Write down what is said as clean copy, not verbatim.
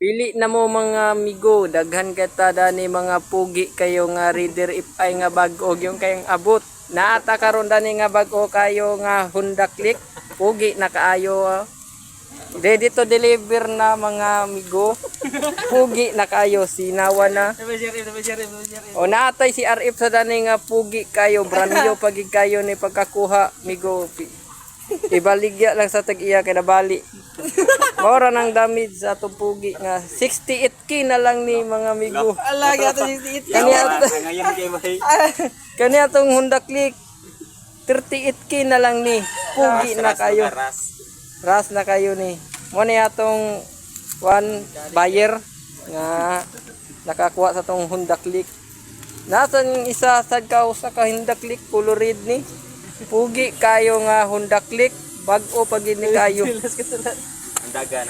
Pili na mo mga amigo, daghan kita dani mga pugi kayo nga reader if ay nga bag-o yung kayong abot. Naata karon dani nga bag-o kayo nga Honda Click, pugi na kaayo. Ready to deliver na mga amigo. Pugi na kayo, sinawa na. O naatay si RF sa dani nga pugi kayo, brand new pagig kayo ni pagkakuha, amigo. Ibaligya lang sa tag-iya kay nabali. Maura nang damage sa atong pugi nga 68k na lang ni mga amigo. Ala, gato 68k. Kani atong Honda Click 38k na lang ni. Pugi na kayo. Ras na kayo ni. Mo ni atong one buyer nga nakakuha sa atong Honda Click. Nasan yung isa sad ka usa ka Honda Click color red ni. Pugi kayo nga Honda Click, bag-o pagid ni kayo. Ang dagan.